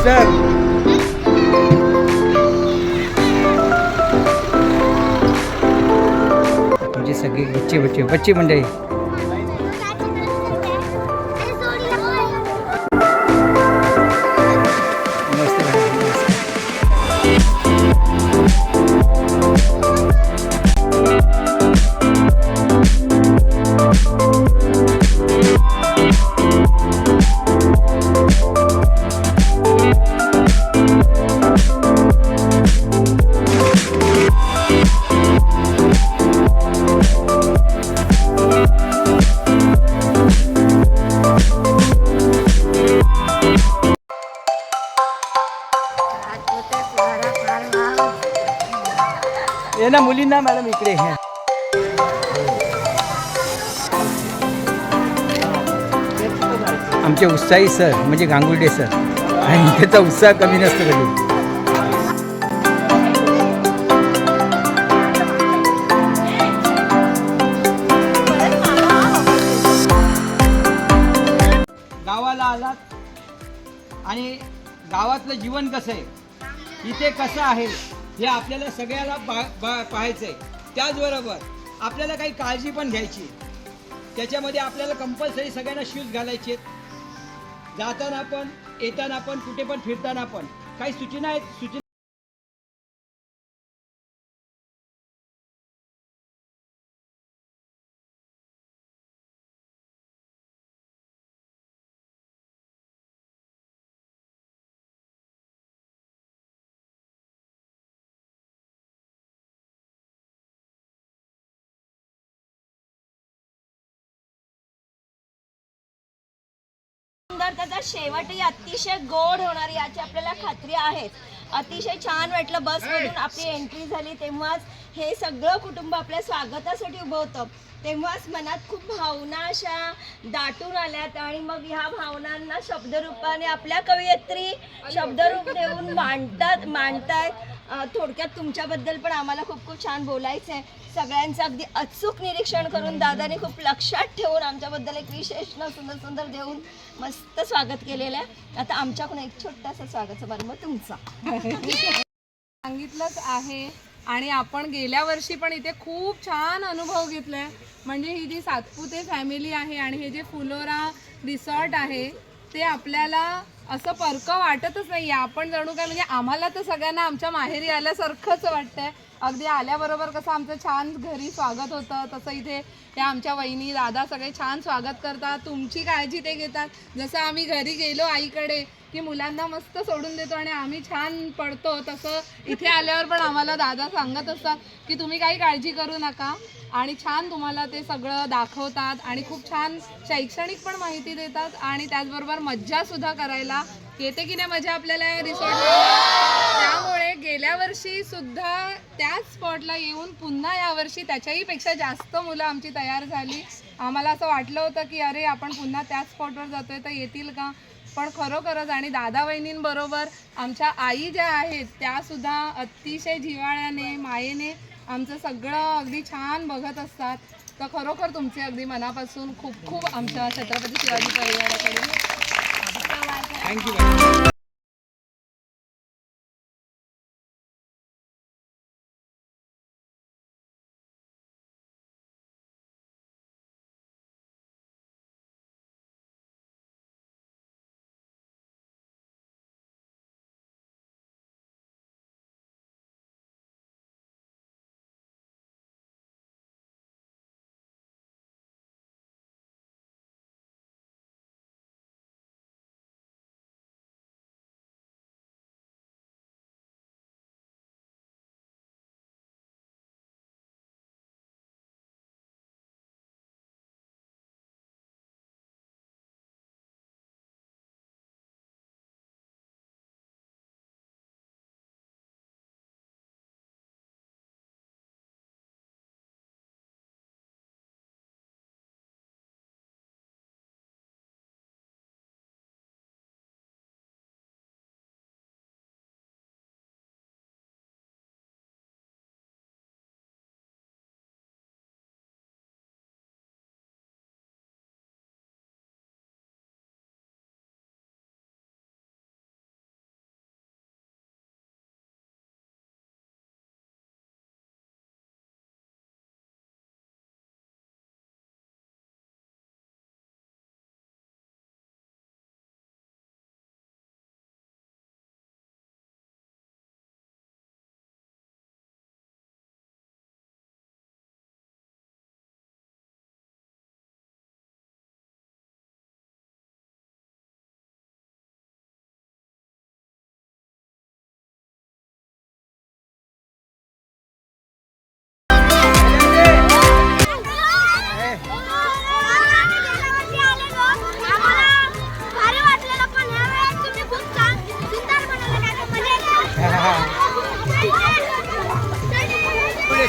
Sir म्हणजे सगळे बच्चे बच्चे बच्चे मंडळी मस्त ये ना मुलींना मॅडम इकडे हे आमचे उत्साही सर म्हणजे गांगुर्डे सर आणि त्याचा उत्साह कमी नसतो कधी. गावाला आलात आणि गावातलं जीवन कसं आहे इथे कसं आहे हे आपल्याला सगळ्याला पाहायचं आहे. त्याचबरोबर आपल्याला काही काळजी पण घ्यायची. त्याच्यामध्ये आपल्याला कंपल्सरी सगळ्यांना शूज घालायचे. जाताना पण येताना पण कुठे पण फिरताना पण काही सूचना आहेत. त्याचा शेवटही अतिशय गोड होणार याची आपल्याला खात्री आहे. अतिशय छान वाटलं बसमधून आपली एंट्री झाली तेव्हाच हे सगळं कुटुंब आपल्या स्वागतासाठी उभं होतं. तेव्हाच मनात खूप भावना अशा दाटून आल्यात आणि मग ह्या भावनांना शब्दरूपाने आपल्या कवयित्री शब्दरूप देऊन मांडतायत. थोडक्यात तुमच्याबद्दल पण आम्हाला खूप खूप छान बोलायचं आहे. सगळ्यांचं अगदी अचूक निरीक्षण करून दादाने खूप लक्षात ठेवून आमच्याबद्दल एक विशेषण सुंदर सुंदर देऊन मस्त स्वागत केलेलं आहे. आता आमच्याकडून एक छोटासा स्वागत समारंभ तुमचा सांगितलंच आहे. आणि आपण गेल्या वर्षी पण इथे खूप छान अनुभव घेतलाय. म्हणजे ही जी सातपुते फॅमिली आहे आणि हे जे फुलोरा रिसॉर्ट आहे ते आपल्याला असं परकं वाटतच नाही आहे. आपण जणू काय म्हणजे आम्हाला तर सगळ्यांना आमच्या माहेरी आल्यासारखंच वाटतंय. अगदी आल्याबरोबर कसं आमचं छान घरी स्वागत होतं तसं इथे त्या आमच्या वहिनी दादा सगळे छान स्वागत करतात. तुमची काळजी ते घेतात. जसं आम्ही घरी गेलो आईकडे की मुलांना मस्त सोडून देतो आणि आम्ही छान पडतो तसं इथे आल्यावर पण आम्हाला दादा सांगत असतात की तुम्ही काही काळजी करू नका आणि छान तुम्हाला ते सगळं दाखवतात आणि खूप छान शैक्षणिक पण माहिती देतात आणि त्याचबरोबर मज्जासुद्धा करायला येते की नाही मजा आपल्याला रिसॉर्टला. त्यामुळे गेल्या वर्षी सुद्धा त्याच स्पॉटला येऊन पुन्हा यावर्षी त्याच्याही पेक्षा जास्त मुलं आमची तयार झाली. आम्हाला असं वाटलं होतं की अरे आपण पुन्हा त्याच स्पॉटवर जातोय तर येतील का, पण खरोखरच आणि दादा वहिनींबरोबर आमच्या आई ज्या आहेत त्यासुद्धा अतिशय जिव्हाळ्याने मायेने आमचं सगळं अगदी छान बघत असतात. तर खरोखर तुमचे अगदी मनापासून खूप खूप आमच्या छत्रपती शिवाजी परिवाराकडे थँक्यू.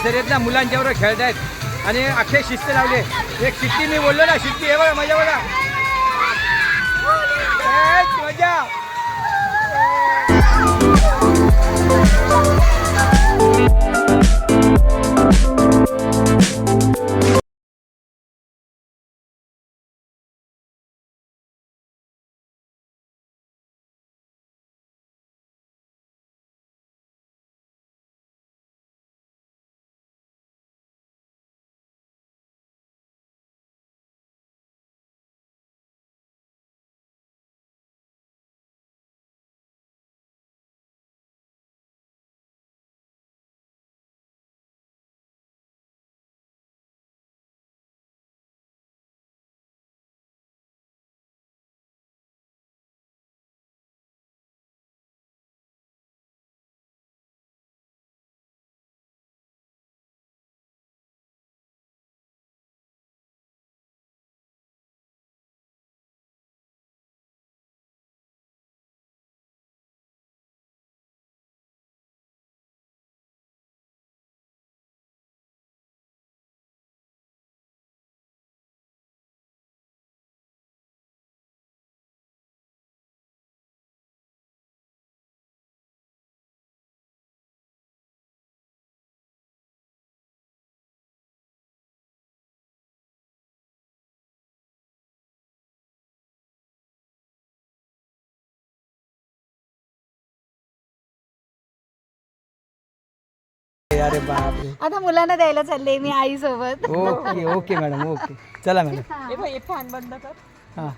शर्यत ना मुलांच्याबरोबर खेळतायत आणि अक्षय शिस्त लावले. एक शिट्टी मी बोललो ना, शिट्टी हे बघा मजा बघा. मजा. अरे बापरे. आता मुलांना द्यायला चालले मी आई सोबत. Okay okay madam, okay. चला मॅडम. फॅन बंद कर. हां.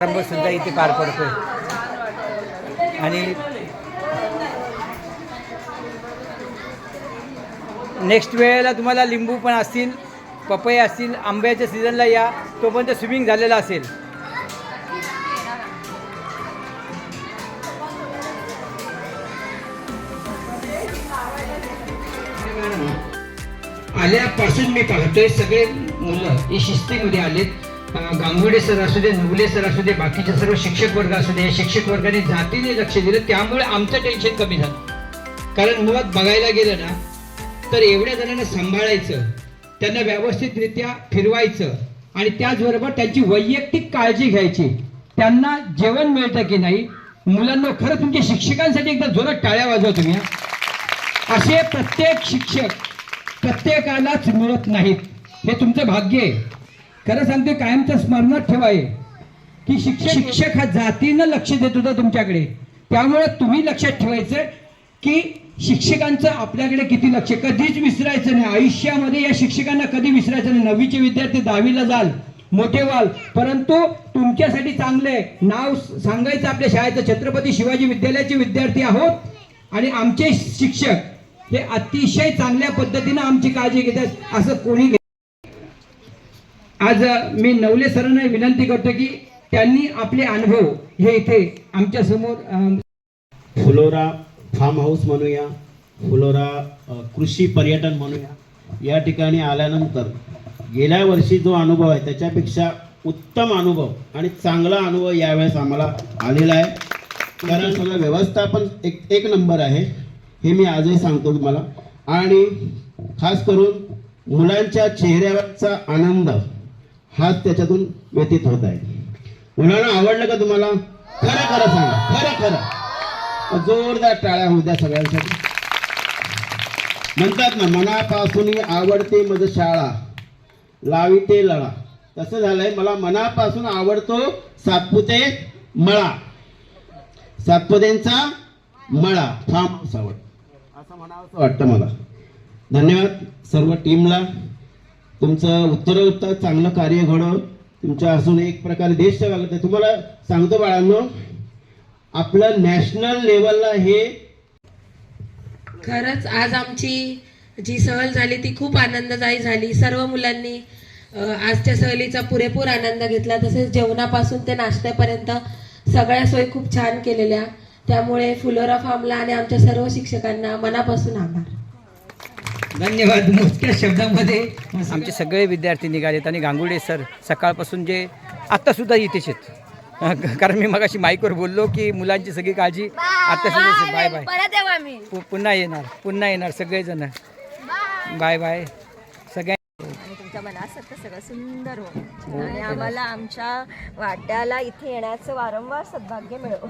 समारंभ सुद्धा इथे पार पडतोय आणि नेक्स्ट वेळेला तुम्हाला लिंबू पण असतील, पपई असतील, आंब्याच्या सीझनला या, तोपर्यंत स्विमिंग झालेला असेल. आल्यापासून मी पाहतोय सगळे मुलं हे शिस्तीमध्ये आलेत. गांगुडे सर असू दे, नवले सर असू दे, बाकीचे सर्व शिक्षक वर्ग असू दे, शिक्षक वर्गाने जातीने लक्ष दिलं, त्यामुळे आमचं टेन्शन कमी झालं. कारण मुळात बघायला गेलं ना तर एवढ्या जणांना सांभाळायचं, त्यांना व्यवस्थितरित्या फिरवायचं आणि त्याचबरोबर त्यांची वैयक्तिक काळजी घ्यायची, त्यांना जेवण मिळतं की नाही. मुलांना खरं तुमच्या शिक्षकांसाठी एकदा जोरात टाळ्या वाजवा तुम्ही. असे प्रत्येक शिक्षक प्रत्येकालाच मिळत नाहीत, हे तुमचं भाग्य आहे. खरं सांगते, कायमचं स्मरणात ठेवाय की शिक्षक हा जातीनं लक्ष देत होता तुमच्याकडे. त्यामुळे तुम्ही लक्षात ठेवायचं की शिक्षकांचं आपल्याकडे किती लक्ष, कधीच विसरायचं नाही. आयुष्यामध्ये या शिक्षकांना कधी विसरायचं नाही. 9वीचे विद्यार्थी 10वीला जाल, मोठे व्हाल, परंतु तुमच्यासाठी चांगले नाव सांगायचं आपल्या शाळेचं छत्रपती शिवाजी विद्यालयाचे विद्यार्थी आहोत आणि आमचे शिक्षक हे अतिशय चांगल्या पद्धतीनं आमची काळजी घेतात, असं कोणी घेत. आज मी नवले सरांना विनंती करतो की त्यांनी आपले अनुभव हे इथे आमच्या समोर फुलोरा फार्म हाऊस म्हणूया, फुलोरा कृषी पर्यटन म्हणूया, या ठिकाणी आल्यानंतर गेल्या वर्षी जो अनुभव आहे त्याच्यापेक्षा उत्तम अनुभव आणि चांगला अनुभव यावेळेस आम्हाला आलेला आहे. कारण सगळं व्यवस्थापन एक नंबर आहे, हे मी आजही सांगतो तुम्हाला. आणि खास करून मुलांच्या चेहऱ्यावरचा आनंद हाच त्याच्यातून व्यतीत होत आहे. मुलांना आवडलं का तुम्हाला? खरं खरं सांगा, खरं खरं. जोरदार टाळ्या होऊ द्या सगळ्यांसाठी. म्हणतात ना, मनापासून आवडते मज शाळा, लाविते लळा. तसं झालंय, मला मनापासून आवडतो सातपुते मळा, सातपुतेंचा मळा फार्म हाऊस आवड, असं म्हणावं वाटतं मला. धन्यवाद सर्व टीमला. तुमचं उत्तरोत्तर चांगलं कार्य घडो. तुमच्या असून एक प्रकारे देश सेवा करते. तुम्हाला सांगतो बाळांनो, आपलं नॅशनल लेवलला हे खरंच आज आमची जी सहल झाली ती खूप आनंददायी झाली. सर्व मुलांनी आजच्या सहलीचा पुरेपूर आनंद घेतला. तसेच जेवणापासून ते नाश्त्यापर्यंत सगळ्या सोयी खूप छान केलेल्या. त्यामुळे फुलोरा फार्मला आणि आमच्या सर्व शिक्षकांना मनापासून आभार. धन्यवाद. मोजक्या शब्दामध्ये आमचे सगळे विद्यार्थी निघालेत आणि गांगुडे सर सकाळपासून जे आत्तासुद्धा इथेच आहेत. कारण मी मगाशी माईकवर बोललो की मुलांची सगळी काळजी आत्तासुद्धा. Bye bye. पुन्हा येणार सगळेजण. बाय बाय सगळ्या. तुमच्या मनासारखं सगळं सुंदर हो आणि आम्हाला आमच्या वाट्याला इथे येण्याचं वारंवार सद्भाग्य मिळो.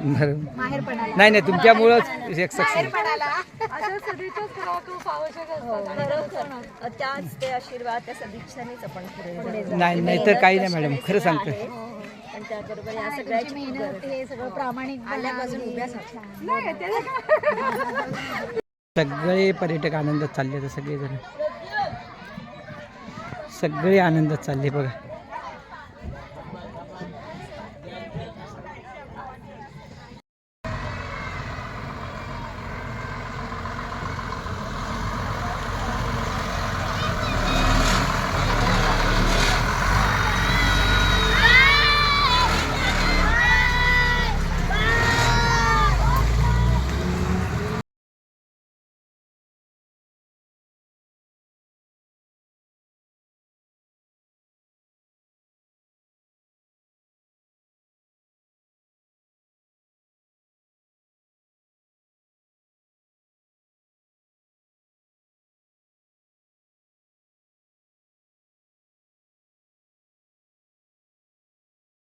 नाही तुमच्यामुळंच एक सक्सेस. त्याच ते आशीर्वाद, त्या सदिच्छानेच आपण पुढे नाही तर काही नाही मॅडम, खरं सांगतो. आणि त्याबरोबर या सगळ्याची हे सगळं प्रामाणिक आल्यापासून उभ्या सगळे पर्यटक आनंदात चालले, तर सगळेजण सगळे आनंदात चालले बघा.